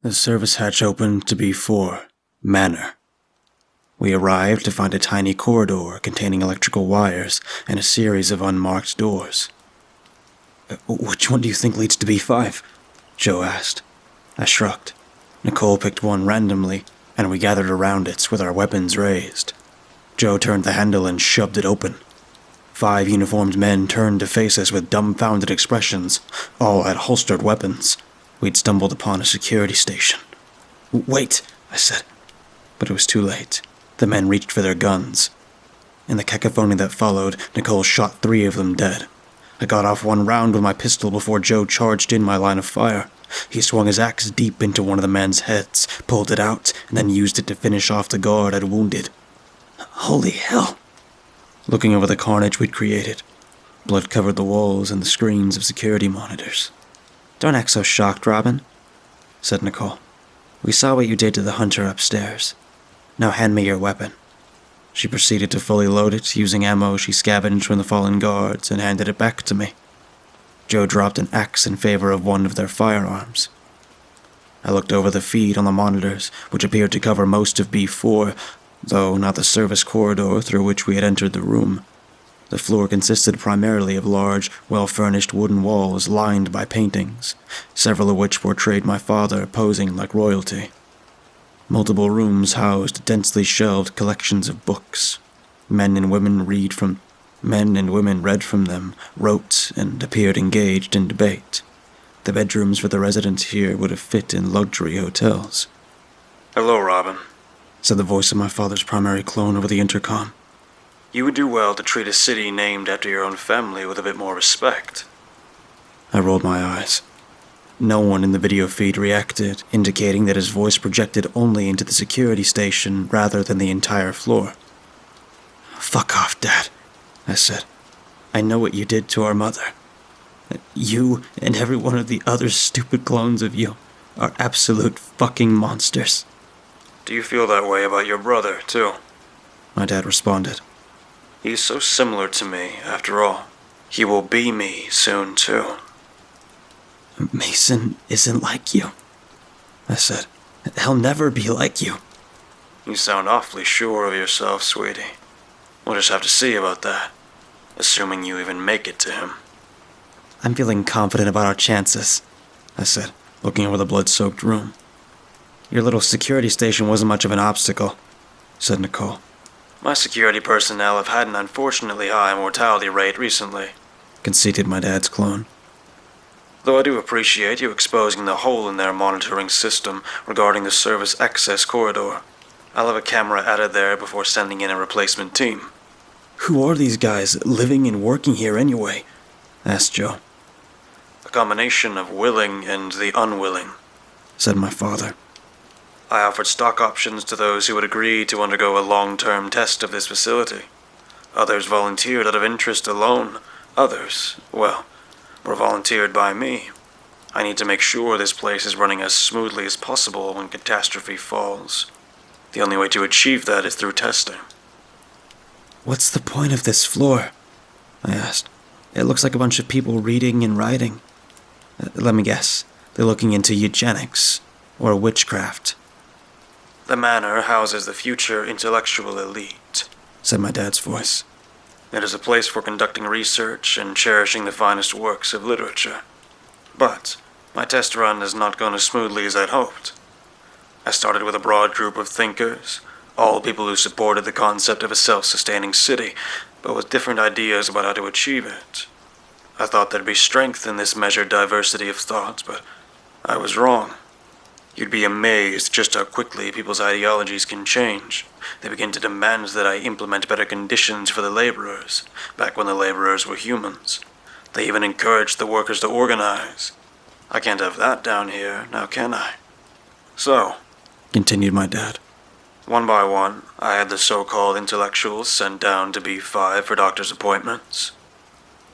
The service hatch opened to B4, Manor. We arrived to find a tiny corridor containing electrical wires and a series of unmarked doors. Which one do you think leads to B5? Joe asked. I shrugged. Nicole picked one randomly, and we gathered around it with our weapons raised. Joe turned the handle and shoved it open. 5 uniformed men turned to face us with dumbfounded expressions. All had holstered weapons. We'd stumbled upon a security station. "Wait," I said. But it was too late. The men reached for their guns. In the cacophony that followed, Nicole shot 3 of them dead. I got off one round with my pistol before Joe charged in my line of fire. He swung his axe deep into one of the men's heads, pulled it out, and then used it to finish off the guard I'd wounded. Holy hell! Looking over the carnage we'd created, blood covered the walls and the screens of security monitors. "Don't act so shocked, Robin," said Nicole. "We saw what you did to the hunter upstairs. Now hand me your weapon." She proceeded to fully load it, using ammo she scavenged from the fallen guards, and handed it back to me. Joe dropped an axe in favor of one of their firearms. I looked over the feed on the monitors, which appeared to cover most of B4, though not the service corridor through which we had entered the room. The floor consisted primarily of large, well-furnished wooden walls lined by paintings, several of which portrayed my father posing like royalty. Multiple rooms housed densely shelved collections of books. Men and women read from read from them, wrote, and appeared engaged in debate. The bedrooms for the residents here would have fit in luxury hotels. "Hello, Robin," said the voice of my father's primary clone over the intercom. "You would do well to treat a city named after your own family with a bit more respect." I rolled my eyes. No one in the video feed reacted, indicating that his voice projected only into the security station rather than the entire floor. "Fuck off, Dad," I said. "I know what you did to our mother. You and every one of the other stupid clones of you are absolute fucking monsters." "Do you feel that way about your brother, too?" my dad responded. "He's so similar to me, after all. He will be me soon, too." "Mason isn't like you," I said. "He'll never be like you." "You sound awfully sure of yourself, sweetie. We'll just have to see about that, assuming you even make it to him." "I'm feeling confident about our chances," I said, looking over the blood-soaked room. "Your little security station wasn't much of an obstacle," said Nicole. "My security personnel have had an unfortunately high mortality rate recently," conceded my dad's clone. "Though I do appreciate you exposing the hole in their monitoring system regarding the service access corridor. I'll have a camera added there before sending in a replacement team." "Who are these guys living and working here anyway?" asked Joe. "A combination of willing and the unwilling," said my father. "I offered stock options to those who would agree to undergo a long-term test of this facility. Others volunteered out of interest alone. Others, well, were volunteered by me. I need to make sure this place is running as smoothly as possible when catastrophe falls. The only way to achieve that is through testing." "What's the point of this floor?" I asked. "It looks like a bunch of people reading and writing. Let me guess, they're looking into eugenics or witchcraft." "The manor houses the future intellectual elite," said my dad's voice. "It is a place for conducting research and cherishing the finest works of literature. But my test run has not gone as smoothly as I'd hoped. I started with a broad group of thinkers, all people who supported the concept of a self-sustaining city, but with different ideas about how to achieve it. I thought there'd be strength in this measured diversity of thought, but I was wrong. You'd be amazed just how quickly people's ideologies can change. They begin to demand that I implement better conditions for the laborers, back when the laborers were humans. They even encouraged the workers to organize. I can't have that down here, now can I? So," continued my dad, "one by one, I had the so-called intellectuals sent down to B5 for doctor's appointments.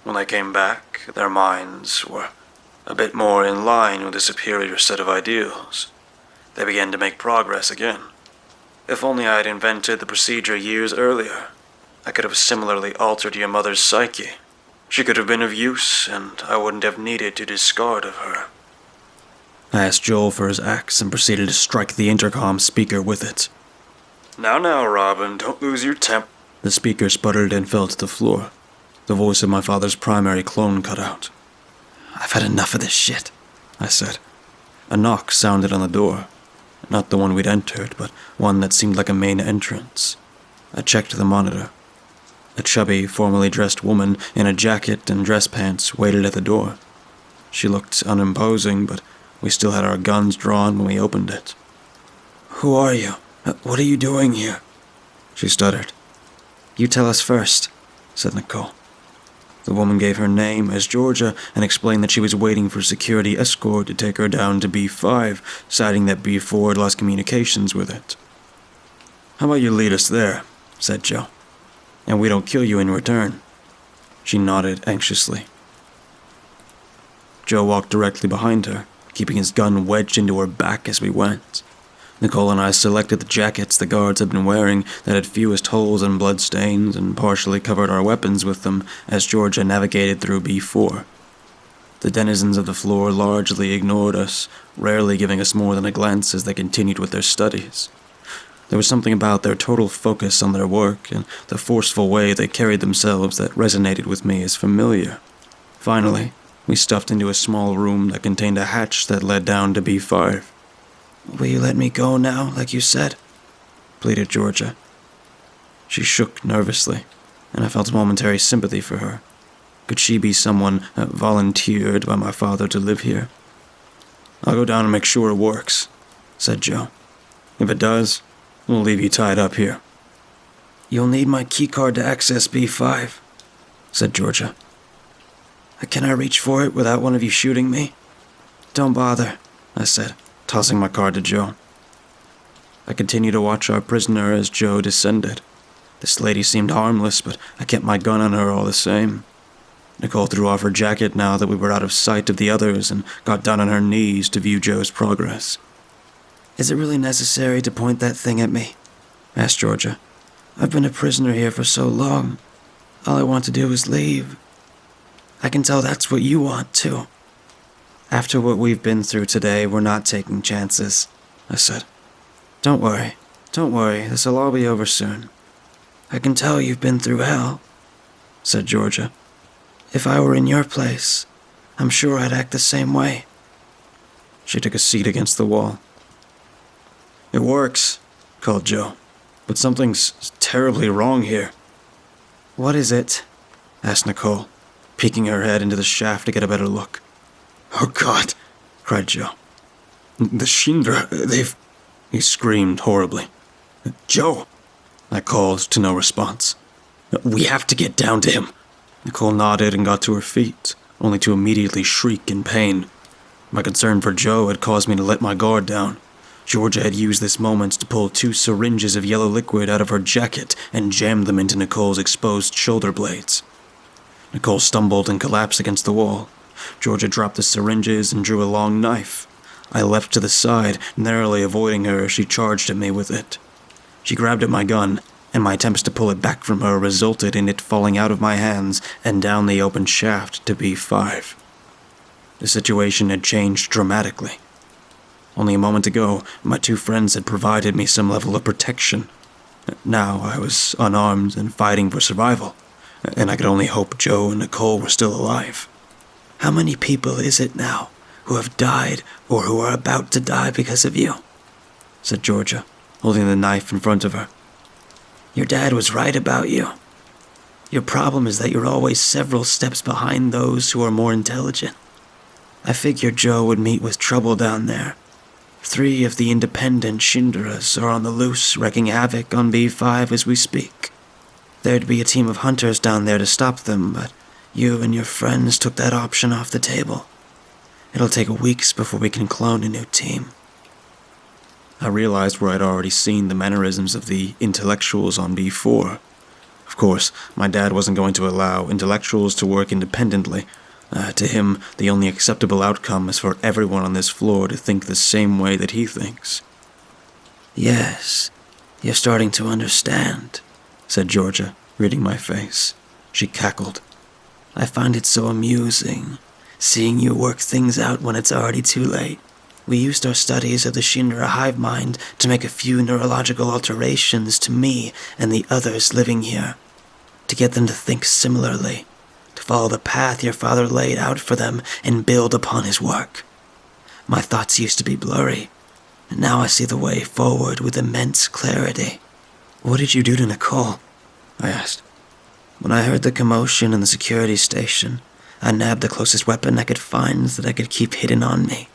When they came back, their minds were a bit more in line with a superior set of ideals. They began to make progress again. If only I had invented the procedure years earlier, I could have similarly altered your mother's psyche. She could have been of use, and I wouldn't have needed to discard of her." I asked Joel for his axe and proceeded to strike the intercom speaker with it. Now, Robin, don't lose your temper. The speaker sputtered and fell to the floor. The voice of my father's primary clone cut out. I've had enough of this shit, I said. A knock sounded on the door. Not the one we'd entered, but one that seemed like a main entrance. I checked the monitor. A chubby, formally dressed woman in a jacket and dress pants waited at the door. She looked unimposing, but we still had our guns drawn when we opened it. Who are you? What are you doing here? She stuttered. You tell us first, said Nicole. The woman gave her name as Georgia and explained that she was waiting for security escort to take her down to B5, citing that B4 had lost communications with it. How about you lead us there, said Joe, and we don't kill you in return. She nodded anxiously. Joe walked directly behind her, keeping his gun wedged into her back as we went. Nicole and I selected the jackets the guards had been wearing that had fewest holes and bloodstains and partially covered our weapons with them as Georgia navigated through B4. The denizens of the floor largely ignored us, rarely giving us more than a glance as they continued with their studies. There was something about their total focus on their work and the forceful way they carried themselves that resonated with me as familiar. Finally, we stuffed into a small room that contained a hatch that led down to B5. Will you let me go now, like you said? Pleaded Georgia. She shook nervously, and I felt momentary sympathy for her. Could she be someone volunteered by my father to live here? I'll go down and make sure it works, said Joe. If it does, we'll leave you tied up here. You'll need my keycard to access B5, said Georgia. Can I reach for it without one of you shooting me? Don't bother, I said, tossing my card to Joe. I continued to watch our prisoner as Joe descended. This lady seemed harmless, but I kept my gun on her all the same. Nicole threw off her jacket now that we were out of sight of the others and got down on her knees to view Joe's progress. Is it really necessary to point that thing at me? Asked Georgia. I've been a prisoner here for so long. All I want to do is leave. I can tell that's what you want, too. After what we've been through today, we're not taking chances, I said. Don't worry, this'll all be over soon. I can tell you've been through hell, said Georgia. If I were in your place, I'm sure I'd act the same way. She took a seat against the wall. It works, called Joe, but something's terribly wrong here. What is it? Asked Nicole, peeking her head into the shaft to get a better look. Oh God, cried Joe. The Shindra, they've... He screamed horribly. Joe, I called to no response. We have to get down to him. Nicole nodded and got to her feet, only to immediately shriek in pain. My concern for Joe had caused me to let my guard down. Georgia had used this moment to pull 2 syringes of yellow liquid out of her jacket and jam them into Nicole's exposed shoulder blades. Nicole stumbled and collapsed against the wall. Georgia dropped the syringes and drew a long knife. I leapt to the side, narrowly avoiding her as she charged at me with it. She grabbed at my gun, and my attempts to pull it back from her resulted in it falling out of my hands and down the open shaft to B5. The situation had changed dramatically. Only a moment ago, my 2 friends had provided me some level of protection. Now I was unarmed and fighting for survival, and I could only hope Joe and Nicole were still alive. How many people is it now who have died or who are about to die because of you? Said Georgia, holding the knife in front of her. Your dad was right about you. Your problem is that you're always several steps behind those who are more intelligent. I figured Joe would meet with trouble down there. 3 of the independent Shindras are on the loose, wreaking havoc on B5 as we speak. There'd be a team of hunters down there to stop them, but you and your friends took that option off the table. It'll take weeks before we can clone a new team. I realized where I'd already seen the mannerisms of the intellectuals on B4. Of course, my dad wasn't going to allow intellectuals to work independently. To him, the only acceptable outcome is for everyone on this floor to think the same way that he thinks. Yes, you're starting to understand, said Georgia, reading my face. She cackled. I find it so amusing, seeing you work things out when it's already too late. We used our studies of the Shindra hive mind to make a few neurological alterations to me and the others living here, to get them to think similarly, to follow the path your father laid out for them and build upon his work. My thoughts used to be blurry, and now I see the way forward with immense clarity. What did you do to Nicole? I asked. When I heard the commotion in the security station, I nabbed the closest weapon I could find that I could keep hidden on me,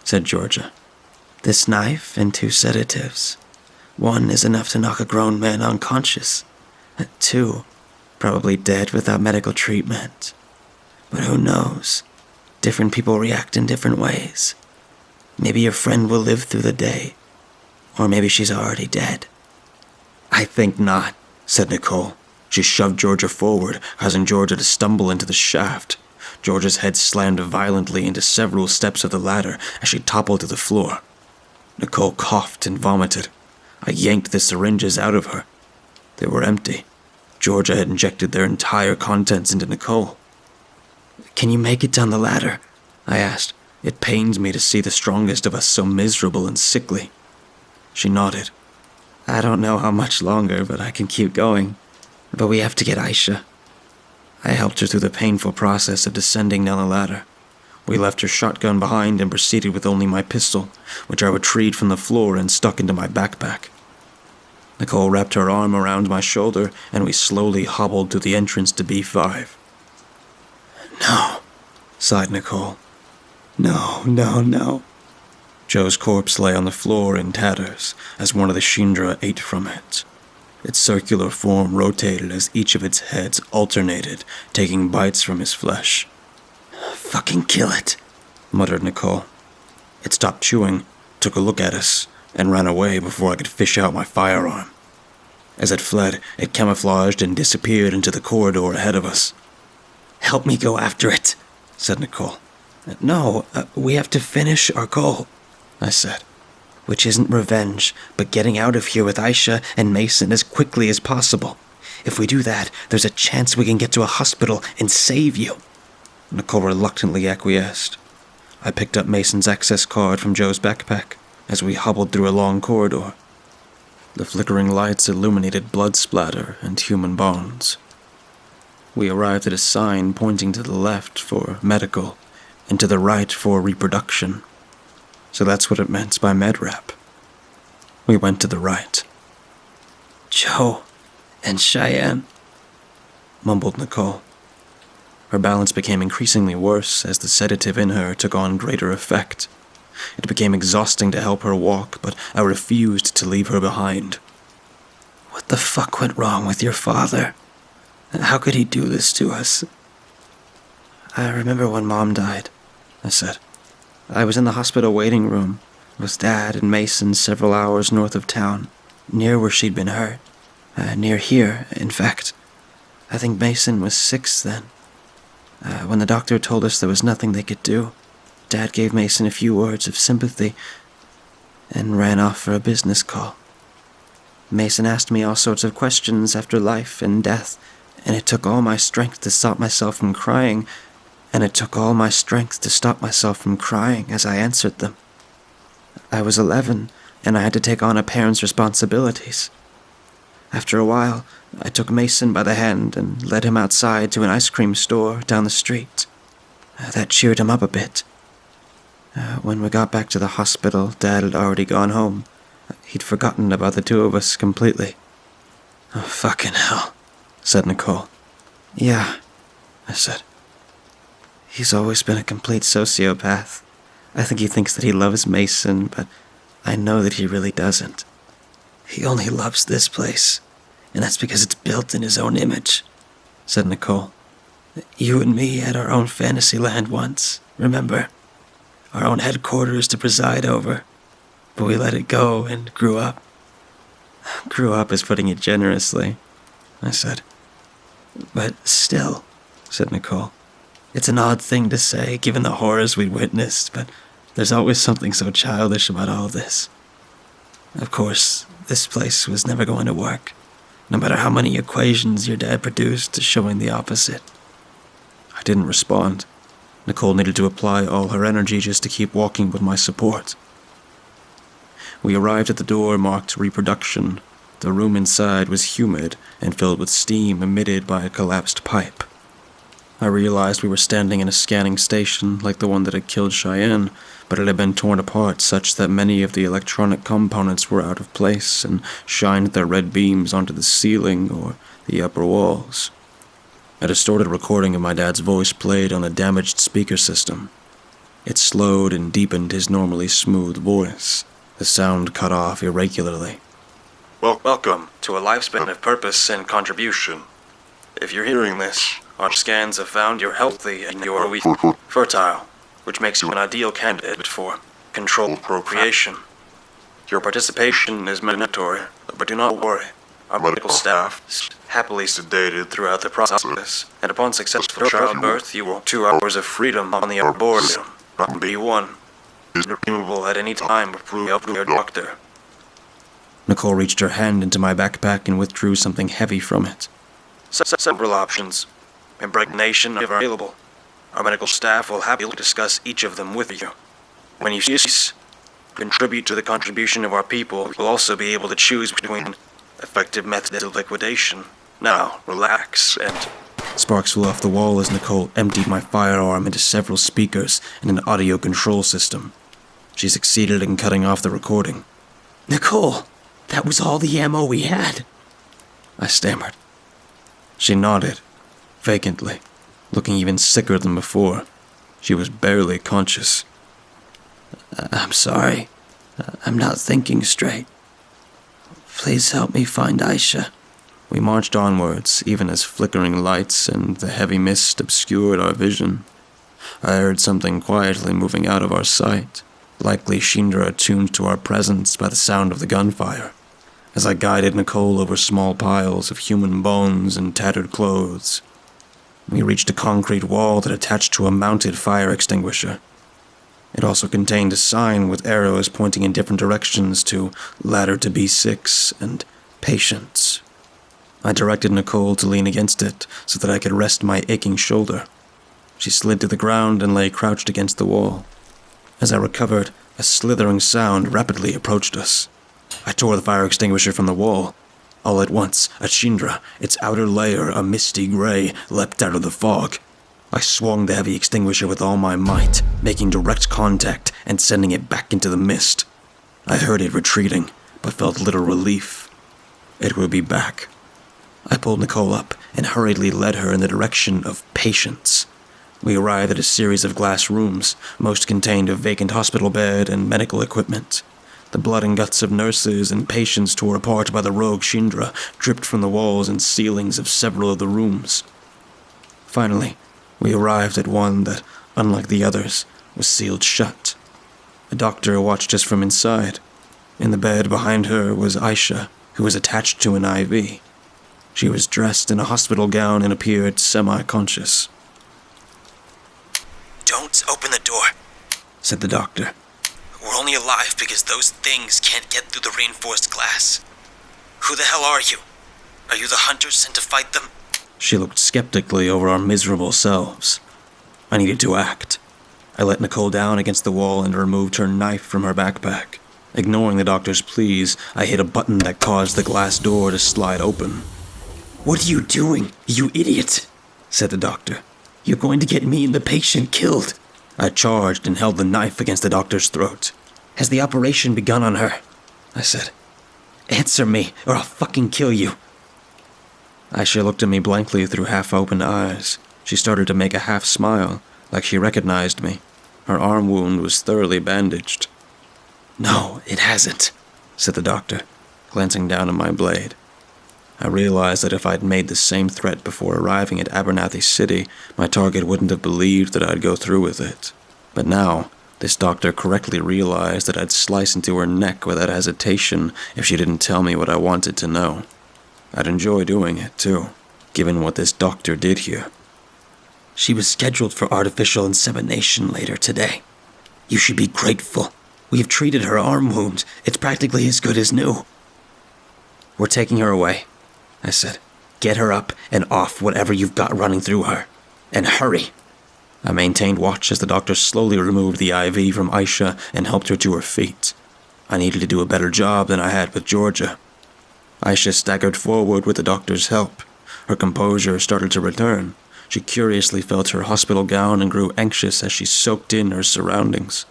said Georgia. This knife and 2 sedatives. 1 is enough to knock a grown man unconscious. 2, probably dead without medical treatment. But who knows? Different people react in different ways. Maybe your friend will live through the day, or maybe she's already dead. I think not, said Nicole. She shoved Georgia forward, causing Georgia to stumble into the shaft. Georgia's head slammed violently into several steps of the ladder as she toppled to the floor. Nicole coughed and vomited. I yanked the syringes out of her. They were empty. Georgia had injected their entire contents into Nicole. Can you make it down the ladder? I asked. It pains me to see the strongest of us so miserable and sickly. She nodded. I don't know how much longer, but I can keep going. But we have to get Aisha. I helped her through the painful process of descending down the ladder. We left her shotgun behind and proceeded with only my pistol, which I retrieved from the floor and stuck into my backpack. Nicole wrapped her arm around my shoulder, and we slowly hobbled to the entrance to B5. No, sighed Nicole. No. Joe's corpse lay on the floor in tatters as one of the Shindra ate from it. Its circular form rotated as each of its heads alternated, taking bites from his flesh. Fucking kill it, muttered Nicole. It stopped chewing, took a look at us, and ran away before I could fish out my firearm. As it fled, it camouflaged and disappeared into the corridor ahead of us. Help me go after it, said Nicole. No, we have to finish our goal, I said. Which isn't revenge, but getting out of here with Aisha and Mason as quickly as possible. If we do that, there's a chance we can get to a hospital and save you. Nicole reluctantly acquiesced. I picked up Mason's access card from Joe's backpack as we hobbled through a long corridor. The flickering lights illuminated blood splatter and human bones. We arrived at a sign pointing to the left for medical and to the right for reproduction. So that's what it meant by MedRep. We went to the right. Joe and Cheyenne, mumbled Nicole. Her balance became increasingly worse as the sedative in her took on greater effect. It became exhausting to help her walk, but I refused to leave her behind. What the fuck went wrong with your father? How could he do this to us? I remember when Mom died, I said. I was in the hospital waiting room with Dad and Mason several hours north of town, near where she'd been hurt. Near here, in fact. I think Mason was 6 then. When the doctor told us there was nothing they could do, Dad gave Mason a few words of sympathy and ran off for a business call. Mason asked me all sorts of questions after life and death, and it took all my strength to stop myself from crying, as I answered them. I was 11, and I had to take on a parent's responsibilities. After a while, I took Mason by the hand and led him outside to an ice cream store down the street. That cheered him up a bit. When we got back to the hospital, Dad had already gone home. He'd forgotten about the 2 of us completely. Oh, fucking hell, said Nicole. Yeah, I said. He's always been a complete sociopath. I think he thinks that he loves Mason, but I know that he really doesn't. He only loves this place, and that's because it's built in his own image, said Nicole. You and me had our own fantasy land once, remember? Our own headquarters to preside over, but we let it go and grew up. Grew up is putting it generously, I said. But still, said Nicole. It's an odd thing to say, given the horrors we'd witnessed, but there's always something so childish about all this. Of course, this place was never going to work, no matter how many equations your dad produced showing the opposite. I didn't respond. Nicole needed to apply all her energy just to keep walking with my support. We arrived at the door marked reproduction. The room inside was humid and filled with steam emitted by a collapsed pipe. I realized we were standing in a scanning station like the one that had killed Cheyenne, but it had been torn apart such that many of the electronic components were out of place and shined their red beams onto the ceiling or the upper walls. A distorted recording of my dad's voice played on a damaged speaker system. It slowed and deepened his normally smooth voice. The sound cut off irregularly. Welcome to a lifespan of purpose and contribution. If you're hearing this, our scans have found you're healthy and you're fertile, which makes you an ideal candidate for controlled procreation. Your participation is mandatory, but do not worry. Our medical staff is happily sedated throughout the process, and upon successful childbirth, you will 2 hours of freedom on the arboretum. B1 is redeemable at any time approved by your doctor. Nicole reached her hand into my backpack and withdrew something heavy from it. Several options. Impregnation are available. Our medical staff will happily discuss each of them with you. When you cease, contribute to the contribution of our people, we'll also be able to choose between effective methods of liquidation. Now, relax, and... Sparks flew off the wall as Nicole emptied my firearm into several speakers and an audio control system. She succeeded in cutting off the recording. Nicole, that was all the ammo we had. I stammered. She nodded, vacantly, looking even sicker than before. She was barely conscious. I'm sorry. I'm not thinking straight. Please help me find Aisha. We marched onwards, even as flickering lights and the heavy mist obscured our vision. I heard something quietly moving out of our sight, likely Shindra attuned to our presence by the sound of the gunfire, as I guided Nicole over small piles of human bones and tattered clothes. We reached a concrete wall that attached to a mounted fire extinguisher. It also contained a sign with arrows pointing in different directions to Ladder to B6 and Patience. I directed Nicole to lean against it so that I could rest my aching shoulder. She slid to the ground and lay crouched against the wall. As I recovered, a slithering sound rapidly approached us. I tore the fire extinguisher from the wall. All at once, a Shindra, its outer layer a misty gray, leapt out of the fog. I swung the heavy extinguisher with all my might, making direct contact and sending it back into the mist. I heard it retreating, but felt little relief. It would be back. I pulled Nicole up and hurriedly led her in the direction of Patience. We arrived at a series of glass rooms, most contained a vacant hospital bed and medical equipment. The blood and guts of nurses and patients torn apart by the rogue Shindra dripped from the walls and ceilings of several of the rooms. Finally, we arrived at one that, unlike the others, was sealed shut. A doctor watched us from inside. In the bed behind her was Aisha, who was attached to an IV. She was dressed in a hospital gown and appeared semi-conscious. Don't open the door, said the doctor. We're only alive because those things can't get through the reinforced glass. Who the hell are you? Are you the hunters sent to fight them? She looked skeptically over our miserable selves. I needed to act. I let Nicole down against the wall and removed her knife from her backpack. Ignoring the doctor's pleas, I hit a button that caused the glass door to slide open. What are you doing, you idiot? Said the doctor. You're going to get me and the patient killed. I charged and held the knife against the doctor's throat. Has the operation begun on her? I said. Answer me, or I'll fucking kill you. Aisha looked at me blankly through half-open eyes. She started to make a half-smile, like she recognized me. Her arm wound was thoroughly bandaged. No, it hasn't, said the doctor, glancing down at my blade. I realized that if I'd made the same threat before arriving at Abernathy City, my target wouldn't have believed that I'd go through with it. But now, this doctor correctly realized that I'd slice into her neck without hesitation if she didn't tell me what I wanted to know. I'd enjoy doing it, too, given what this doctor did here. She was scheduled for artificial insemination later today. You should be grateful. We've treated her arm wound. It's practically as good as new. We're taking her away, I said. Get her up and off whatever you've got running through her. And hurry. I maintained watch as the doctor slowly removed the IV from Aisha and helped her to her feet. I needed to do a better job than I had with Georgia. Aisha staggered forward with the doctor's help. Her composure started to return. She curiously felt her hospital gown and grew anxious as she soaked in her surroundings.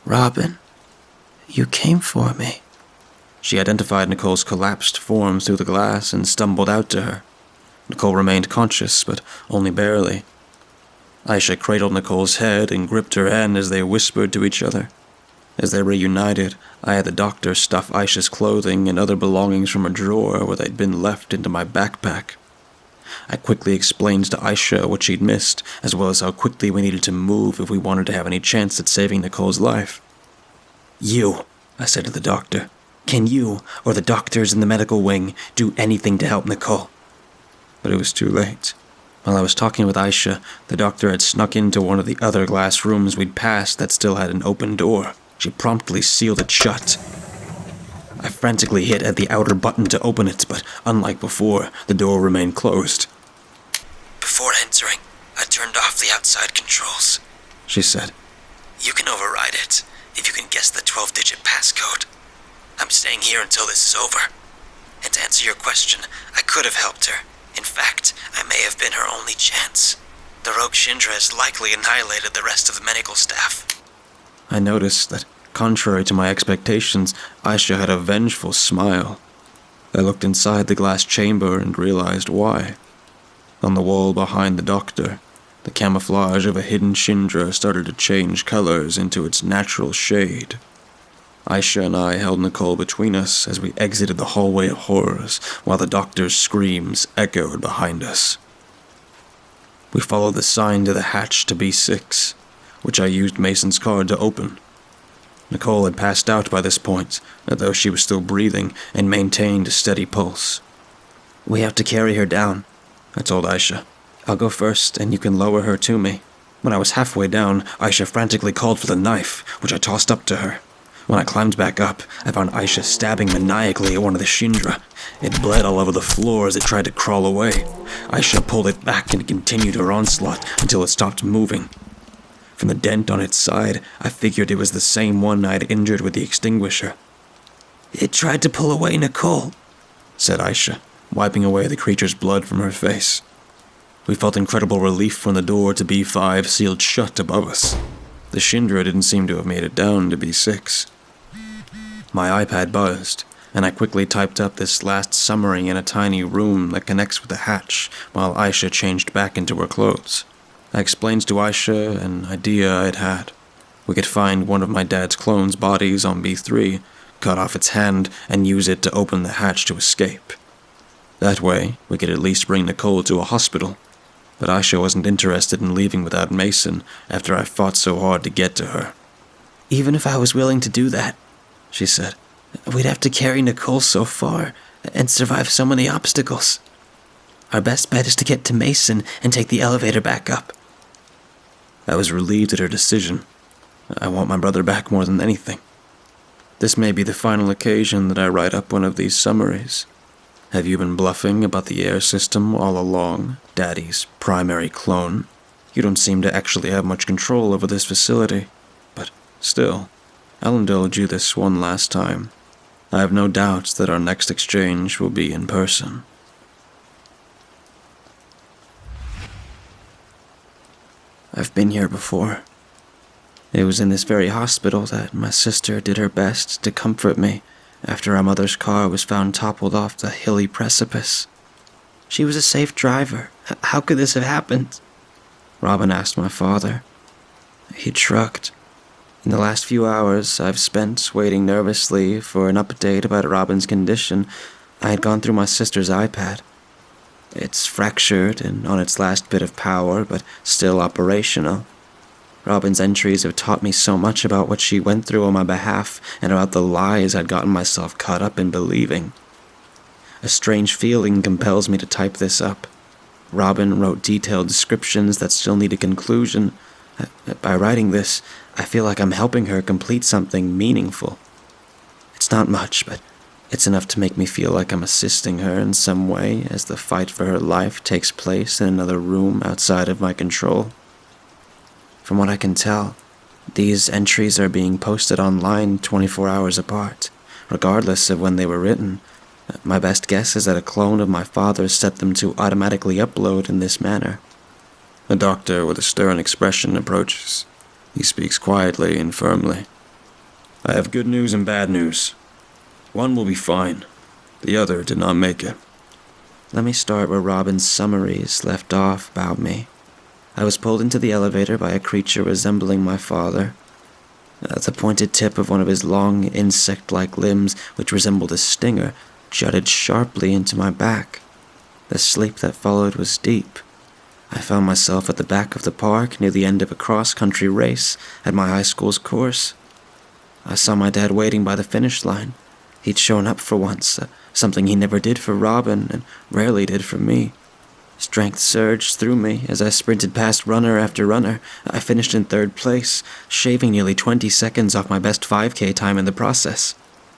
"Robin, you came for me." She identified Nicole's collapsed form through the glass and stumbled out to her. Nicole remained conscious, but only barely. Aisha cradled Nicole's head and gripped her hand as they whispered to each other. As they reunited, I had the doctor stuff Aisha's clothing and other belongings from a drawer where they'd been left into my backpack. I quickly explained to Aisha what she'd missed, as well as how quickly we needed to move if we wanted to have any chance at saving Nicole's life. "You," I said to the doctor, "can you, or the doctors in the medical wing, do anything to help Nicole?" But it was too late. While I was talking with Aisha, the doctor had snuck into one of the other glass rooms we'd passed that still had an open door. She promptly sealed it shut. I frantically hit at the outer button to open it, but unlike before, the door remained closed. "Before entering, I turned off the outside controls," she said. "You can override it if you can guess the 12-digit passcode. I'm staying here until this is over. And to answer your question, I could have helped her. In fact, I may have been her only chance. The rogue Shindra has likely annihilated the rest of the medical staff." I noticed that, contrary to my expectations, Aisha had a vengeful smile. I looked inside the glass chamber and realized why. On the wall behind the doctor, the camouflage of a hidden Shindra started to change colors into its natural shade. Aisha and I held Nicole between us as we exited the hallway of horrors, while the doctor's screams echoed behind us. We followed the sign to the hatch to B6, which I used Mason's card to open. Nicole had passed out by this point, though she was still breathing and maintained a steady pulse. "We have to carry her down," I told Aisha. "I'll go first, and you can lower her to me." When I was halfway down, Aisha frantically called for the knife, which I tossed up to her. When I climbed back up, I found Aisha stabbing maniacally at one of the Shindra. It bled all over the floor as it tried to crawl away. Aisha pulled it back and continued her onslaught until it stopped moving. From the dent on its side, I figured it was the same one I'd injured with the extinguisher. "It tried to pull away Nicole," said Aisha, wiping away the creature's blood from her face. We felt incredible relief when the door to B5 sealed shut above us. The Shindra didn't seem to have made it down to B6. My iPad buzzed, and I quickly typed up this last summary in a tiny room that connects with the hatch, while Aisha changed back into her clothes. I explained to Aisha an idea I'd had. We could find one of my dad's clone's bodies on B3, cut off its hand, and use it to open the hatch to escape. That way, we could at least bring Nicole to a hospital. But Aisha wasn't interested in leaving without Mason after I fought so hard to get to her. "Even if I was willing to do that," she said, "we'd have to carry Nicole so far and survive so many obstacles. Our best bet is to get to Mason and take the elevator back up." I was relieved at her decision. I want my brother back more than anything. This may be the final occasion that I write up one of these summaries. Have you been bluffing about the air system all along, Daddy's primary clone? You don't seem to actually have much control over this facility. But still, I'll indulge you this one last time. I have no doubts that our next exchange will be in person. I've been here before. It was in this very hospital that my sister did her best to comfort me after our mother's car was found toppled off the hilly precipice. She was a safe driver. How could this have happened? Robin asked my father. He shrugged. In the last few hours I've spent waiting nervously for an update about Robin's condition, I had gone through my sister's iPad. It's fractured and on its last bit of power, but still operational. Robin's entries have taught me so much about what she went through on my behalf and about the lies I'd gotten myself caught up in believing. A strange feeling compels me to type this up. Robin wrote detailed descriptions that still need a conclusion. By writing this, I feel like I'm helping her complete something meaningful. It's not much, but it's enough to make me feel like I'm assisting her in some way as the fight for her life takes place in another room outside of my control. From what I can tell, these entries are being posted online 24 hours apart, regardless of when they were written. My best guess is that a clone of my father set them to automatically upload in this manner. The doctor with a stern expression approaches. He speaks quietly and firmly. I have good news and bad news. One will be fine. The other did not make it. Let me start where Robin's summaries left off about me. I was pulled into the elevator by a creature resembling my father. The pointed tip of one of his long, insect-like limbs, which resembled a stinger, jutted sharply into my back. The sleep that followed was deep. I found myself at the back of the park near the end of a cross-country race at my high school's course. I saw my dad waiting by the finish line. He'd shown up for once, something he never did for Robin and rarely did for me. Strength surged through me as I sprinted past runner after runner. I finished in third place, shaving nearly 20 seconds off my best 5K time in the process.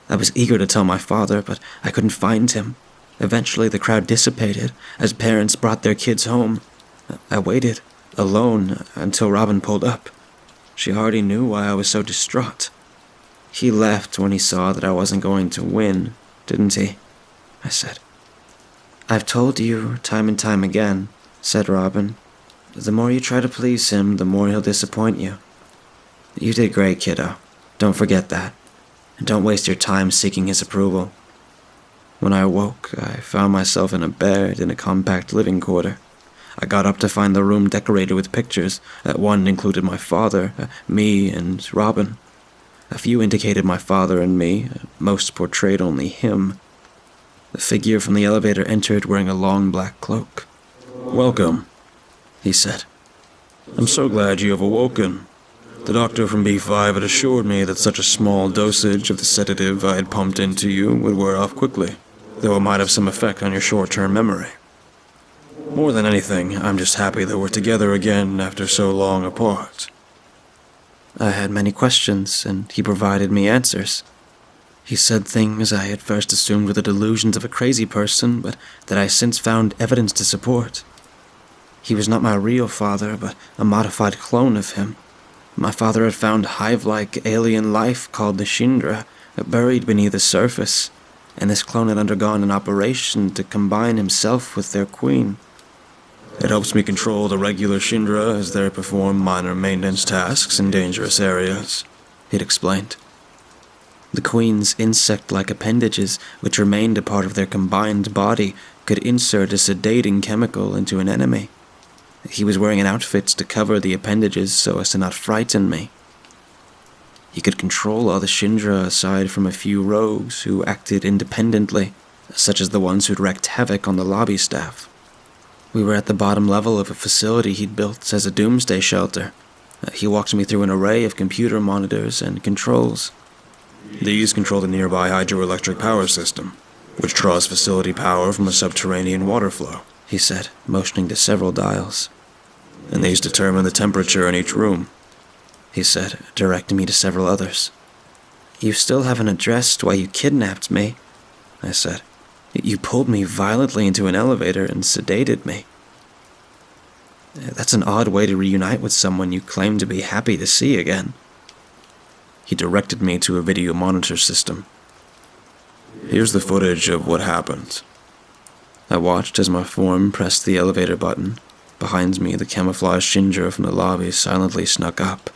I was eager to tell my father, but I couldn't find him. Eventually the crowd dissipated as parents brought their kids home. I waited, alone, until Robin pulled up. She already knew why I was so distraught. He left when he saw that I wasn't going to win, didn't he? I said. I've told you time and time again, said Robin. The more you try to please him, the more he'll disappoint you. You did great, kiddo. Don't forget that. And don't waste your time seeking his approval. When I awoke, I found myself in a bed in a compact living quarter. I got up to find the room decorated with pictures. One included my father, me, and Robin. A few indicated my father and me, most portrayed only him. The figure from the elevator entered wearing a long black cloak. Welcome, he said. I'm so glad you have awoken. The doctor from B5 had assured me that such a small dosage of the sedative I had pumped into you would wear off quickly, though it might have some effect on your short-term memory. More than anything, I'm just happy that we're together again after so long apart. I had many questions, and he provided me answers. He said things I had first assumed were the delusions of a crazy person, but that I since found evidence to support. He was not my real father, but a modified clone of him. My father had found hive-like alien life called the Shindra, buried beneath the surface, and this clone had undergone an operation to combine himself with their queen. It helps me control the regular Shindra as they perform minor maintenance tasks in dangerous areas, he'd explained. The queen's insect-like appendages, which remained a part of their combined body, could insert a sedating chemical into an enemy. He was wearing an outfit to cover the appendages so as to not frighten me. He could control all the Shindra aside from a few rogues who acted independently, such as the ones who'd wreaked havoc on the lobby staff. We were at the bottom level of a facility he'd built as a Doomsday shelter. He walked me through an array of computer monitors and controls. These control the nearby hydroelectric power system, which draws facility power from a subterranean water flow, he said, motioning to several dials. And these determine the temperature in each room, he said, directing me to several others. You still haven't addressed why you kidnapped me, I said. You pulled me violently into an elevator and sedated me. That's an odd way to reunite with someone you claim to be happy to see again. He directed me to a video monitor system. Here's the footage of what happened. I watched as my form pressed the elevator button. Behind me, the camouflaged Shindra from the lobby silently snuck up.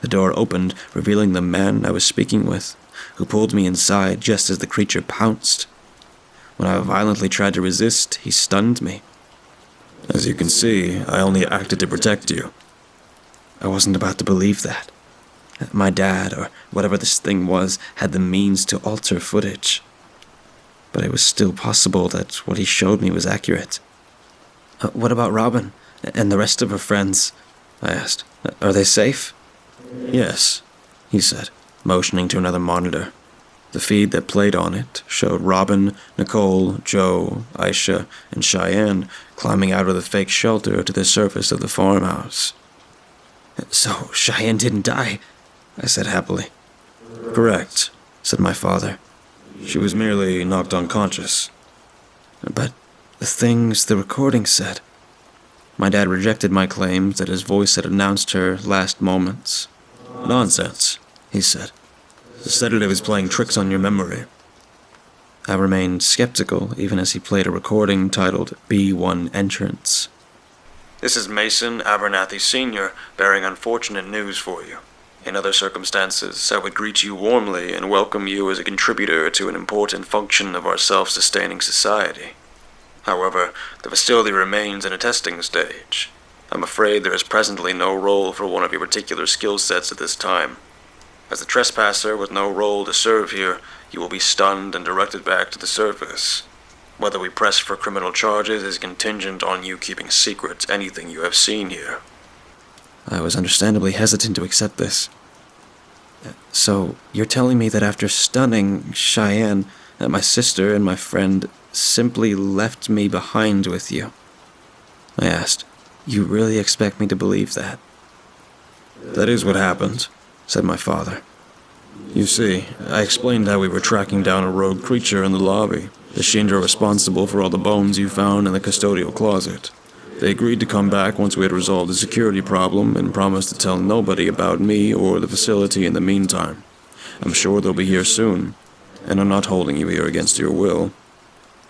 The door opened, revealing the man I was speaking with, who pulled me inside just as the creature pounced. When I violently tried to resist, he stunned me. As you can see, I only acted to protect you. I wasn't about to believe that. My dad, or whatever this thing was, had the means to alter footage. But it was still possible that what he showed me was accurate. What about Robin and the rest of her friends? I asked. Are they safe? Yes, he said, motioning to another monitor. The feed that played on it showed Robin, Nicole, Joe, Aisha, and Cheyenne climbing out of the fake shelter to the surface of the farmhouse. So Cheyenne didn't die, I said happily. Correct, said my father. She was merely knocked unconscious. But the things the recording said. My dad rejected my claims that his voice had announced her last moments. "Nonsense," he said. "The sedative is playing tricks on your memory." I remained skeptical even as he played a recording titled B1 Entrance. "This is Mason Abernathy Sr. bearing unfortunate news for you. In other circumstances, I would greet you warmly and welcome you as a contributor to an important function of our self-sustaining society. However, the facility remains in a testing stage. I'm afraid there is presently no role for one of your particular skill sets at this time. As a trespasser with no role to serve here, you will be stunned and directed back to the surface. Whether we press for criminal charges is contingent on you keeping secret anything you have seen here." I was understandably hesitant to accept this. "So, you're telling me that after stunning Cheyenne, that my sister and my friend simply left me behind with you?" I asked. "You really expect me to believe that?" "That is what happened," said my father. "You see, I explained how we were tracking down a rogue creature in the lobby, the Shindra responsible for all the bones you found in the custodial closet. They agreed to come back once we had resolved the security problem and promised to tell nobody about me or the facility in the meantime. I'm sure they'll be here soon, and I'm not holding you here against your will."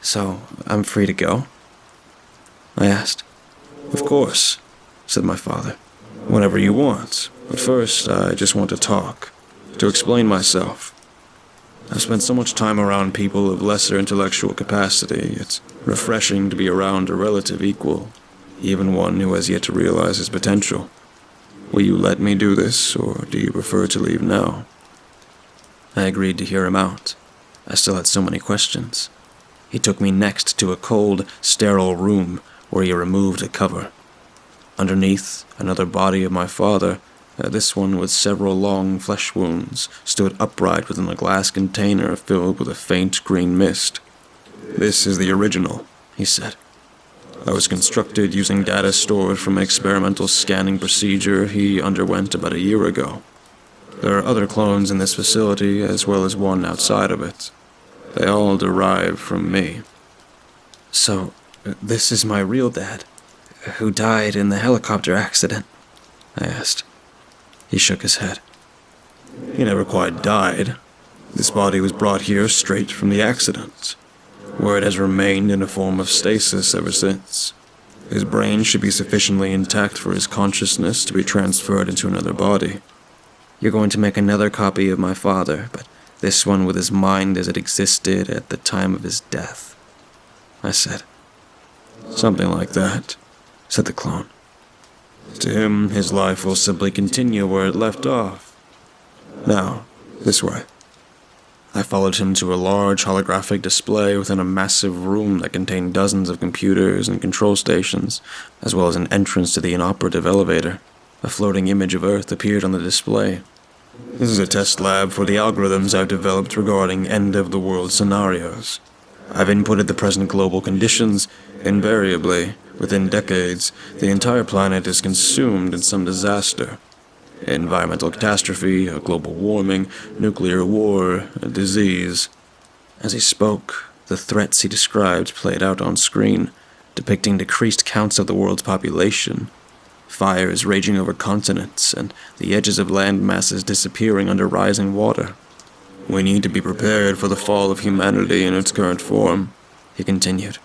"So, I'm free to go?" I asked. "Of course," said my father. "Whenever you want. But first, I just want to talk. To explain myself. I've spent so much time around people of lesser intellectual capacity, it's refreshing to be around a relative equal, even one who has yet to realize his potential. Will you let me do this, or do you prefer to leave now?" I agreed to hear him out. I still had so many questions. He took me next to a cold, sterile room where he removed a cover. Underneath, another body of my father, this one with several long flesh wounds, stood upright within a glass container filled with a faint green mist. "This is the original," he said. "I was constructed using data stored from an experimental scanning procedure he underwent about a year ago. There are other clones in this facility as well as one outside of it. They all derive from me." "So, this is my real dad, who died in the helicopter accident?" I asked. He shook his head. "He never quite died. This body was brought here straight from the accident, where it has remained in a form of stasis ever since. His brain should be sufficiently intact for his consciousness to be transferred into another body." "You're going to make another copy of my father, but this one with his mind as it existed at the time of his death," I said. "Something like that," said the clone. "To him, his life will simply continue where it left off. Now, this way." I followed him to a large holographic display within a massive room that contained dozens of computers and control stations, as well as an entrance to the inoperative elevator. A floating image of Earth appeared on the display. "This is a test lab for the algorithms I've developed regarding end-of-the-world scenarios. I've inputted the present global conditions. Invariably, within decades, the entire planet is consumed in some disaster. Environmental catastrophe, a global warming, nuclear war, a disease." As he spoke, the threats he described played out on screen, depicting decreased counts of the world's population, fires raging over continents, and the edges of land masses disappearing under rising water. "We need to be prepared for the fall of humanity in its current form," he continued.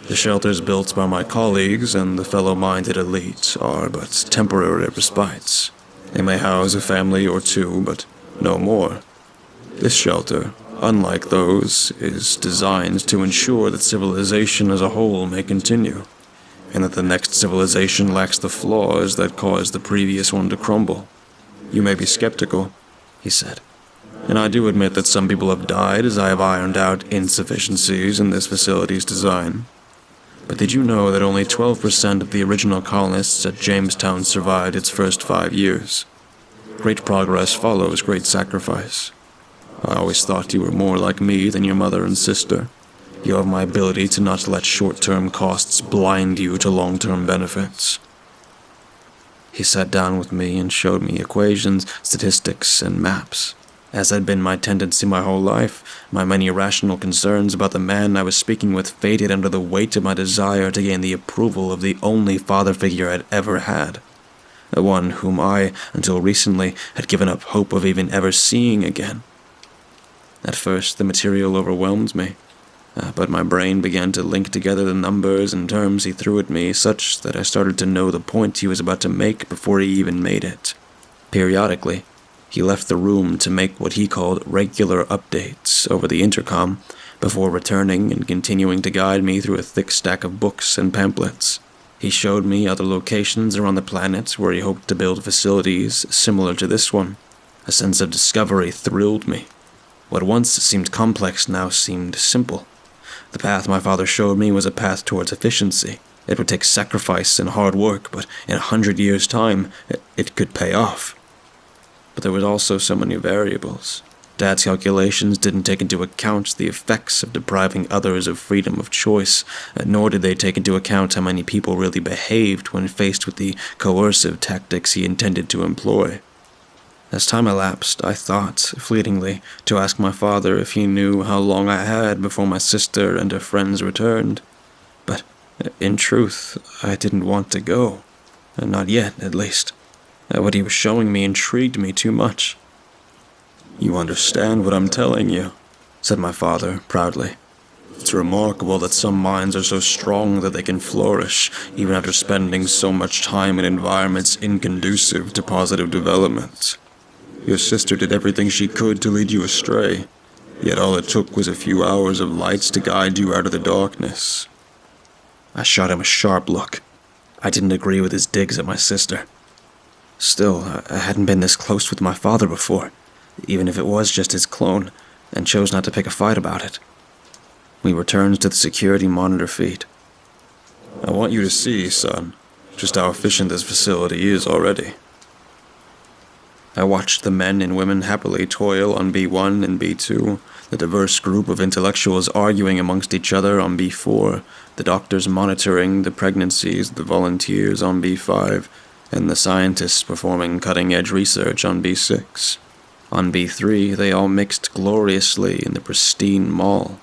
"The shelters built by my colleagues and the fellow-minded elite are but temporary respites. They may house a family or two, but no more. This shelter, unlike those, is designed to ensure that civilization as a whole may continue, and that the next civilization lacks the flaws that caused the previous one to crumble. You may be skeptical," he said, "and I do admit that some people have died as I have ironed out insufficiencies in this facility's design. But did you know that only 12% of the original colonists at Jamestown survived its first 5 years? Great progress follows great sacrifice. I always thought you were more like me than your mother and sister. You have my ability to not let short-term costs blind you to long-term benefits." He sat down with me and showed me equations, statistics, and maps. As had been my tendency my whole life, my many irrational concerns about the man I was speaking with faded under the weight of my desire to gain the approval of the only father figure I'd ever had. The one whom I, until recently, had given up hope of even ever seeing again. At first, the material overwhelmed me, but my brain began to link together the numbers and terms he threw at me such that I started to know the point he was about to make before he even made it. Periodically, he left the room to make what he called regular updates over the intercom, before returning and continuing to guide me through a thick stack of books and pamphlets. He showed me other locations around the planet where he hoped to build facilities similar to this one. A sense of discovery thrilled me. What once seemed complex now seemed simple. The path my father showed me was a path towards efficiency. It would take sacrifice and hard work, but in 100 years' time, it could pay off. But there was also so many variables. Dad's calculations didn't take into account the effects of depriving others of freedom of choice, nor did they take into account how many people really behaved when faced with the coercive tactics he intended to employ. As time elapsed, I thought, fleetingly, to ask my father if he knew how long I had before my sister and her friends returned. But, in truth, I didn't want to go. Not yet, at least. What he was showing me intrigued me too much. "You understand what I'm telling you," said my father, proudly. "It's remarkable that some minds are so strong that they can flourish, even after spending so much time in environments inconducive to positive development. Your sister did everything she could to lead you astray, yet all it took was a few hours of light to guide you out of the darkness." I shot him a sharp look. I didn't agree with his digs at my sister. Still, I hadn't been this close with my father before, even if it was just his clone, and chose not to pick a fight about it. We returned to the security monitor feed. "I want you to see, son, just how efficient this facility is already." I watched the men and women happily toil on B1 and B2, the diverse group of intellectuals arguing amongst each other on B4, the doctors monitoring the pregnancies of the volunteers on B5, and the scientists performing cutting-edge research on B6. On B3, they all mixed gloriously in the pristine mall.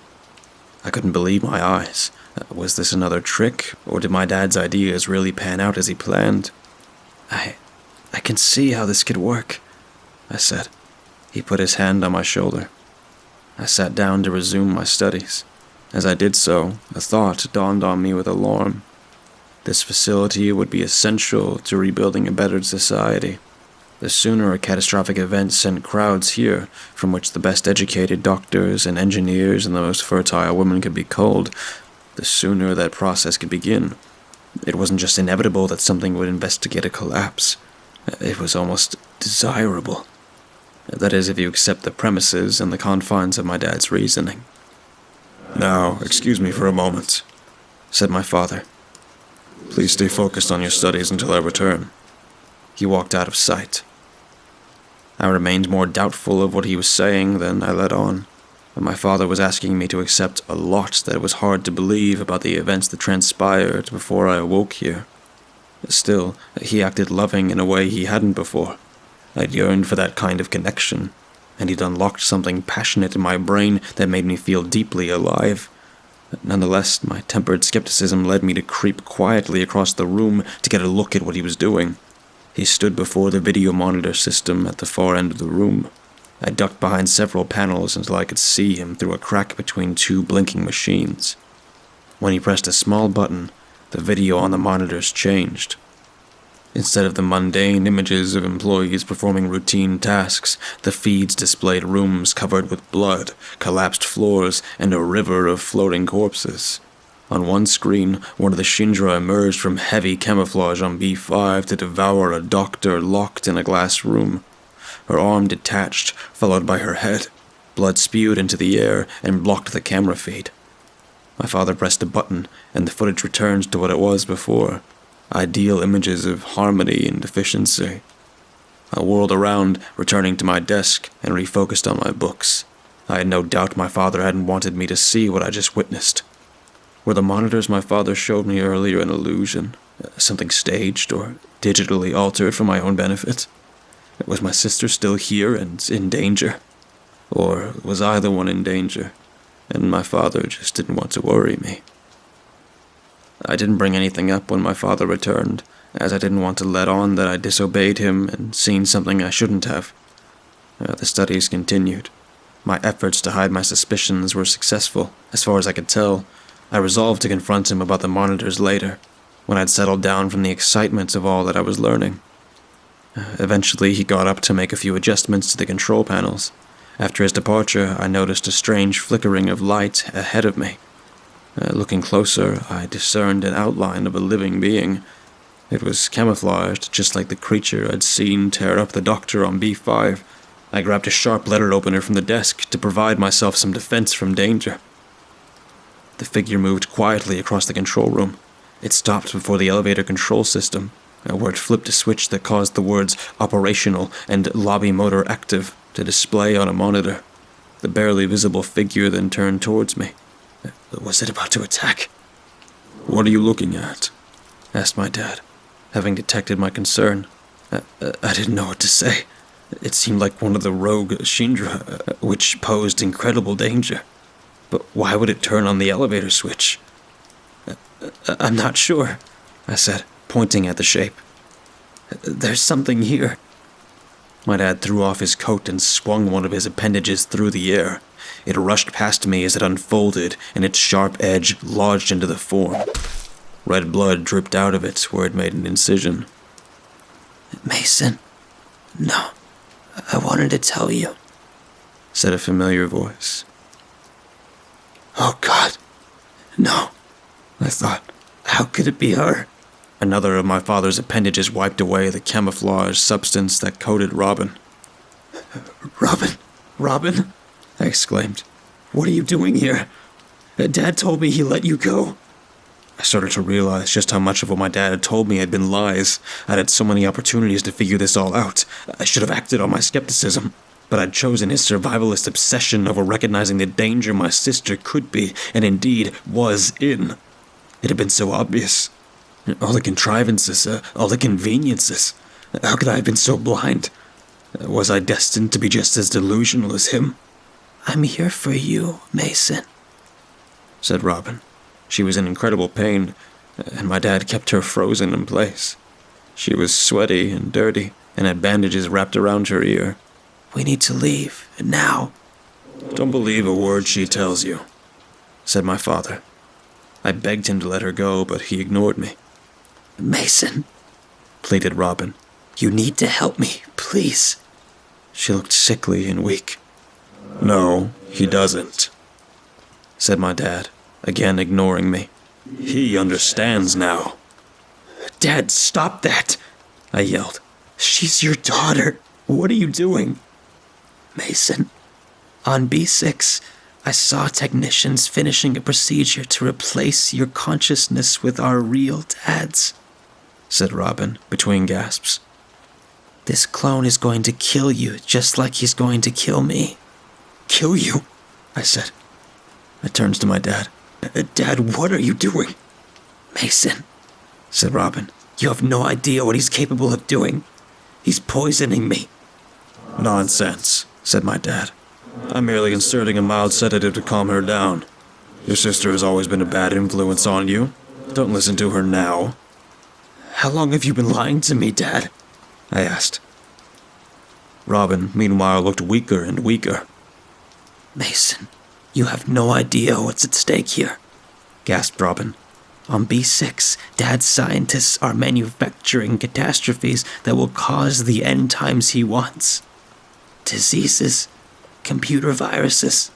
I couldn't believe my eyes. Was this another trick, or did my dad's ideas really pan out as he planned? I can see how this could work," I said. He put his hand on my shoulder. I sat down to resume my studies. As I did so, a thought dawned on me with alarm. This facility would be essential to rebuilding a better society. The sooner a catastrophic event sent crowds here, from which the best educated doctors and engineers and the most fertile women could be culled, the sooner that process could begin. It wasn't just inevitable that something would investigate a collapse. It was almost desirable. That is, if you accept the premises and the confines of my dad's reasoning. "Now, excuse me for a moment," said my father. "Please stay focused on your studies until I return." He walked out of sight. I remained more doubtful of what he was saying than I let on. My father was asking me to accept a lot that it was hard to believe about the events that transpired before I awoke here. Still, he acted loving in a way he hadn't before. I'd yearned for that kind of connection, and he'd unlocked something passionate in my brain that made me feel deeply alive. Nonetheless, my tempered skepticism led me to creep quietly across the room to get a look at what he was doing. He stood before the video monitor system at the far end of the room. I ducked behind several panels until I could see him through a crack between two blinking machines. When he pressed a small button, the video on the monitors changed. Instead of the mundane images of employees performing routine tasks, the feeds displayed rooms covered with blood, collapsed floors, and a river of floating corpses. On one screen, one of the Shindra emerged from heavy camouflage on B5 to devour a doctor locked in a glass room. Her arm detached, followed by her head. Blood spewed into the air and blocked the camera feed. My father pressed a button, and the footage returned to what it was before. Ideal images of harmony and efficiency. I whirled around, returning to my desk, and refocused on my books. I had no doubt my father hadn't wanted me to see what I just witnessed. Were the monitors my father showed me earlier an illusion? Something staged or digitally altered for my own benefit? Was my sister still here and in danger? Or was I the one in danger, and my father just didn't want to worry me? I didn't bring anything up when my father returned, as I didn't want to let on that I disobeyed him and seen something I shouldn't have. The studies continued. My efforts to hide my suspicions were successful, as far as I could tell. I resolved to confront him about the monitors later, when I'd settled down from the excitement of all that I was learning. Eventually, he got up to make a few adjustments to the control panels. After his departure, I noticed a strange flickering of light ahead of me. Looking closer, I discerned an outline of a living being. It was camouflaged, just like the creature I'd seen tear up the doctor on B5. I grabbed a sharp letter opener from the desk to provide myself some defense from danger. The figure moved quietly across the control room. It stopped before the elevator control system, where it flipped a switch that caused the words operational and lobby motor active to display on a monitor. The barely visible figure then turned towards me. Was it about to attack? "What are you looking at?" asked my dad, having detected my concern. I didn't know what to say. It seemed like one of the rogue Shindra, which posed incredible danger. But why would it turn on the elevator switch? I'm not sure, I said, pointing at the shape. There's something here. My dad threw off his coat and swung one of his appendages through the air. It rushed past me as it unfolded, and its sharp edge lodged into the form. Red blood dripped out of it where it made an incision. Mason, no, I wanted to tell you, said a familiar voice. Oh God, no, I thought, how could it be her? Another of my father's appendages wiped away the camouflage substance that coated Robin. Robin, I exclaimed. What are you doing here? Dad told me he let you go. I started to realize just how much of what my dad had told me had been lies. I'd had so many opportunities to figure this all out. I should have acted on my skepticism, but I'd chosen his survivalist obsession over recognizing the danger my sister could be, and indeed was in. It had been so obvious. All the contrivances, all the conveniences. How could I have been so blind? Was I destined to be just as delusional as him? I'm here for you, Mason, said Robin. She was in incredible pain, and my dad kept her frozen in place. She was sweaty and dirty, and had bandages wrapped around her ear. We need to leave, now. Don't believe a word she tells you, said my father. I begged him to let her go, but he ignored me. Mason, pleaded Robin, you need to help me, please. She looked sickly and weak. No, he doesn't, said my dad, again ignoring me. He understands now. Dad, stop that, I yelled. She's your daughter. What are you doing? Mason, on B6, I saw technicians finishing a procedure to replace your consciousness with our real dad's, said Robin, between gasps. This clone is going to kill you just like he's going to kill me. Kill you? I said. I turned to my dad. Dad, what are you doing? Mason, said Robin, you have no idea what he's capable of doing. He's poisoning me. Nonsense, said my dad. I'm merely inserting a mild sedative to calm her down. Your sister has always been a bad influence on you. Don't listen to her now. How long have you been lying to me, Dad? I asked. Robin, meanwhile, looked weaker and weaker. Mason, you have no idea what's at stake here, gasped Robin. On B6, Dad's scientists are manufacturing catastrophes that will cause the end times he wants. Diseases, computer viruses.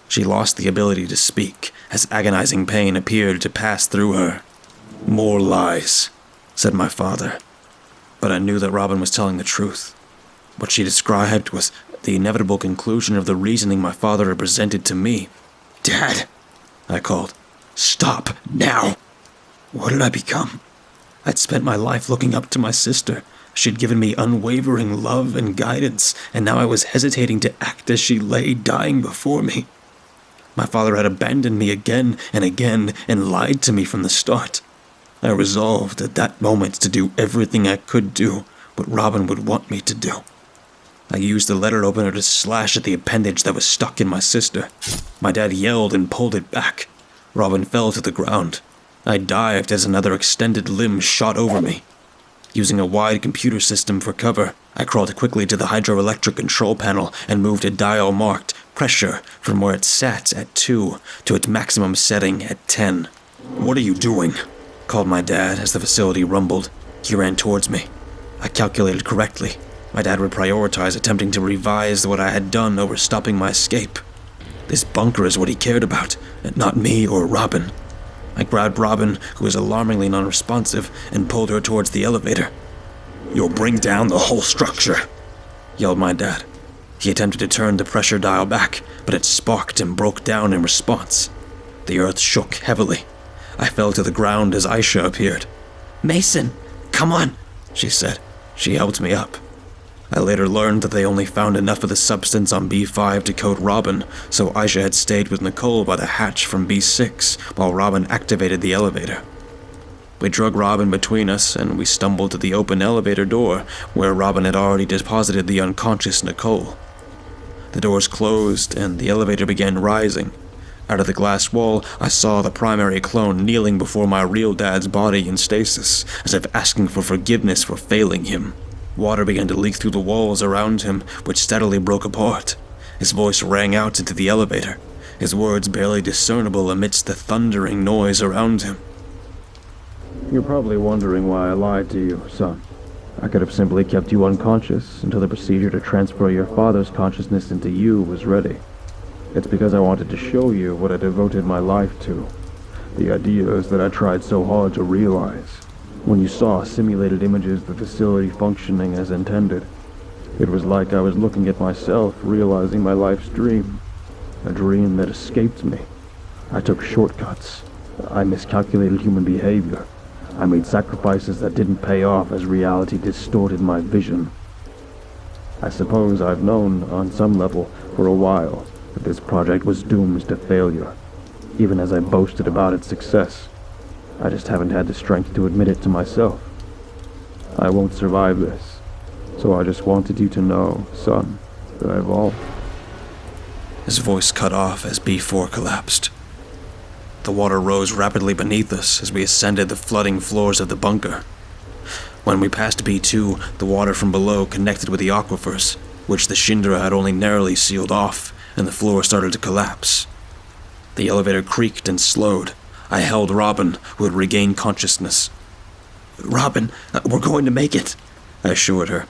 She lost the ability to speak as agonizing pain appeared to pass through her. More lies, said my father. But I knew that Robin was telling the truth. What she described was the inevitable conclusion of the reasoning my father had presented to me. Dad, I called. Stop, now! What did I become? I'd spent my life looking up to my sister. She'd given me unwavering love and guidance, and now I was hesitating to act as she lay dying before me. My father had abandoned me again and lied to me from the start. I resolved at that moment to do everything I could do what Robin would want me to do. I used the letter opener to slash at the appendage that was stuck in my sister. My dad yelled and pulled it back. Robin fell to the ground. I dived as another extended limb shot over me. Using a wide computer system for cover, I crawled quickly to the hydroelectric control panel and moved a dial marked pressure from where it sat at 2 to its maximum setting at 10. "What are you doing?" called my dad as the facility rumbled. He ran towards me. I calculated correctly. My dad would prioritize attempting to revise what I had done over stopping my escape. This bunker is what he cared about, and not me or Robin. I grabbed Robin, who was alarmingly non-responsive, and pulled her towards the elevator. "You'll bring down the whole structure," yelled my dad. He attempted to turn the pressure dial back, but it sparked and broke down in response. The earth shook heavily. I fell to the ground as Aisha appeared. "Mason, come on," she said. She helped me up. I later learned that they only found enough of the substance on B5 to coat Robin, so Aisha had stayed with Nicole by the hatch from B6 while Robin activated the elevator. We drug Robin between us and we stumbled to the open elevator door where Robin had already deposited the unconscious Nicole. The doors closed and the elevator began rising. Out of the glass wall, I saw the primary clone kneeling before my real dad's body in stasis, as if asking for forgiveness for failing him. Water began to leak through the walls around him, which steadily broke apart. His voice rang out into the elevator, his words barely discernible amidst the thundering noise around him. "You're probably wondering why I lied to you, son. I could have simply kept you unconscious until the procedure to transfer your father's consciousness into you was ready. It's because I wanted to show you what I devoted my life to, the ideas that I tried so hard to realize. When you saw simulated images of the facility functioning as intended, it was like I was looking at myself realizing my life's dream, a dream that escaped me. I took shortcuts. I miscalculated human behavior. I made sacrifices that didn't pay off as reality distorted my vision. I suppose I've known, on some level, for a while, that this project was doomed to failure, even as I boasted about its success. I just haven't had the strength to admit it to myself. I won't survive this, so I just wanted you to know, son, that I've all..." His voice cut off as B4 collapsed. The water rose rapidly beneath us as we ascended the flooding floors of the bunker. When we passed B2, the water from below connected with the aquifers, which the Shindra had only narrowly sealed off, and the floor started to collapse. The elevator creaked and slowed. I held Robin, who had regained consciousness. "Robin, we're going to make it," I assured her.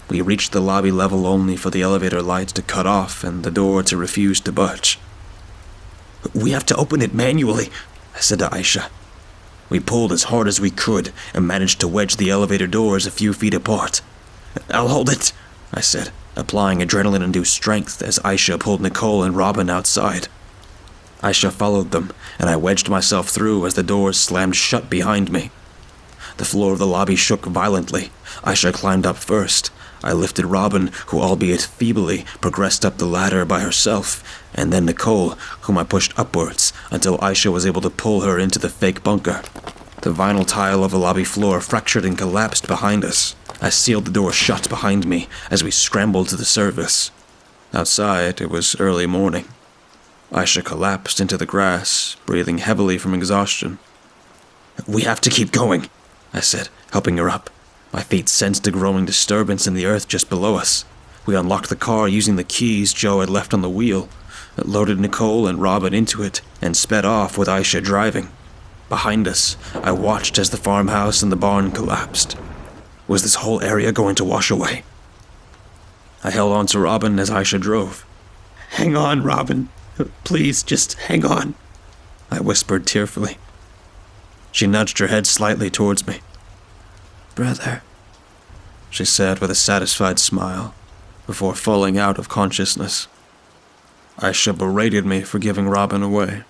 We reached the lobby level only for the elevator lights to cut off and the door to refuse to budge. "We have to open it manually," I said to Aisha. We pulled as hard as we could and managed to wedge the elevator doors a few feet apart. "I'll hold it," I said, applying adrenaline-induced strength as Aisha pulled Nicole and Robin outside. Aisha followed them, and I wedged myself through as the doors slammed shut behind me. The floor of the lobby shook violently. Aisha climbed up first. I lifted Robin, who, albeit feebly, progressed up the ladder by herself, and then Nicole, whom I pushed upwards until Aisha was able to pull her into the fake bunker. The vinyl tile of the lobby floor fractured and collapsed behind us. I sealed the door shut behind me as we scrambled to the surface. Outside, it was early morning. Aisha collapsed into the grass, breathing heavily from exhaustion. "We have to keep going," I said, helping her up. My feet sensed a growing disturbance in the earth just below us. We unlocked the car using the keys Joe had left on the wheel, loaded Nicole and Robin into it, and sped off with Aisha driving. Behind us, I watched as the farmhouse and the barn collapsed. Was this whole area going to wash away? I held on to Robin as Aisha drove. "Hang on, Robin. Please, just hang on," I whispered tearfully. She nudged her head slightly towards me. "Brother," she said with a satisfied smile, before falling out of consciousness. Aisha berated me for giving Robin away.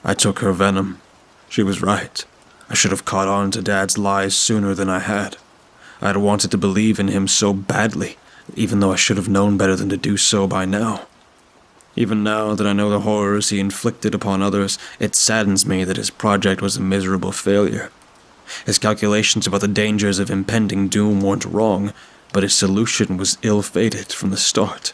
I took her venom. She was right. I should have caught on to Dad's lies sooner than I had. I had wanted to believe in him so badly, even though I should have known better than to do so by now. Even now that I know the horrors he inflicted upon others, it saddens me that his project was a miserable failure. His calculations about the dangers of impending doom weren't wrong, but his solution was ill-fated from the start.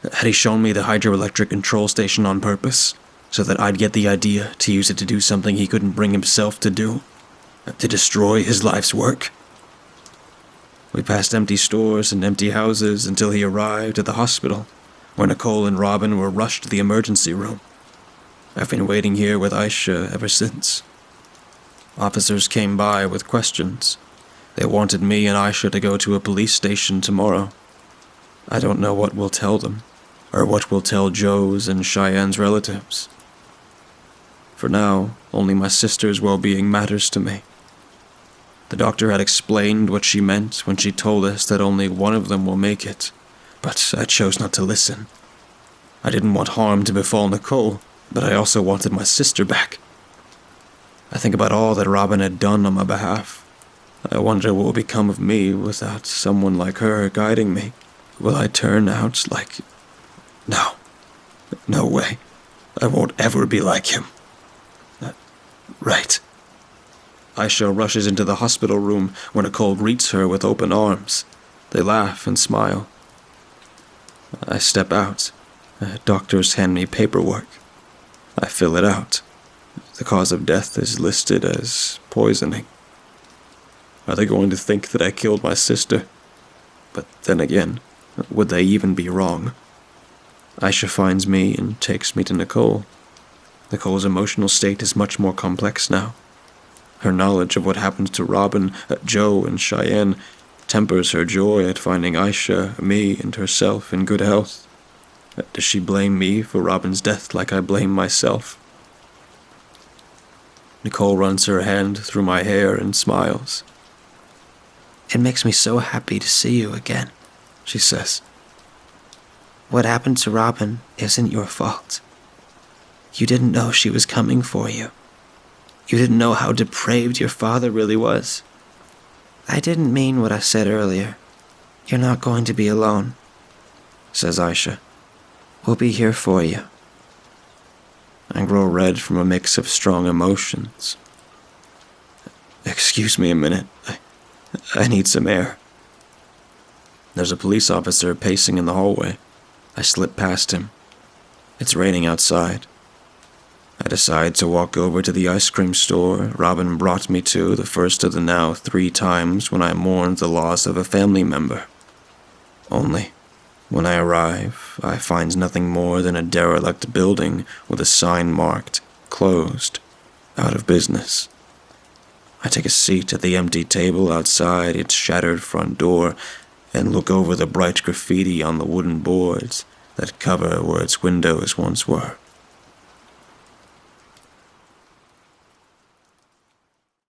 Had he shown me the hydroelectric control station on purpose, so that I'd get the idea to use it to do something he couldn't bring himself to do? To destroy his life's work? We passed empty stores and empty houses until he arrived at the hospital, where Nicole and Robin were rushed to the emergency room. I've been waiting here with Aisha ever since. Officers came by with questions. They wanted me and Aisha to go to a police station tomorrow. I don't know what we'll tell them, or what we'll tell Joe's and Cheyenne's relatives. For now, only my sister's well-being matters to me. The doctor had explained what she meant when she told us that only one of them will make it, but I chose not to listen. I didn't want harm to befall Nicole, but I also wanted my sister back. I think about all that Robin had done on my behalf. I wonder what will become of me without someone like her guiding me. Will I turn out like... No. No way. I won't ever be like him. Right. Aisha rushes into the hospital room where Nicole greets her with open arms. They laugh and smile. I step out. Doctors hand me paperwork. I fill it out. The cause of death is listed as poisoning. Are they going to think that I killed my sister? But then again, would they even be wrong? Aisha finds me and takes me to Nicole. Nicole's emotional state is much more complex now. Her knowledge of what happened to Robin, Joe, and Cheyenne tempers her joy at finding Aisha, me, and herself in good health. Does she blame me for Robin's death like I blame myself? Nicole runs her hand through my hair and smiles. It makes me so happy to see you again, she says. What happened to Robin isn't your fault. You didn't know she was coming for you. You didn't know how depraved your father really was. I didn't mean what I said earlier. You're not going to be alone, says Aisha. We'll be here for you. I grow red from a mix of strong emotions. Excuse me a minute. I need some air. There's a police officer pacing in the hallway. I slip past him. It's raining outside. I decide to walk over to the ice cream store Robin brought me to the first of the now 3 times when I mourned the loss of a family member. Only, when I arrive, I find nothing more than a derelict building with a sign marked, closed, out of business. I take a seat at the empty table outside its shattered front door and look over the bright graffiti on the wooden boards that cover where its windows once were.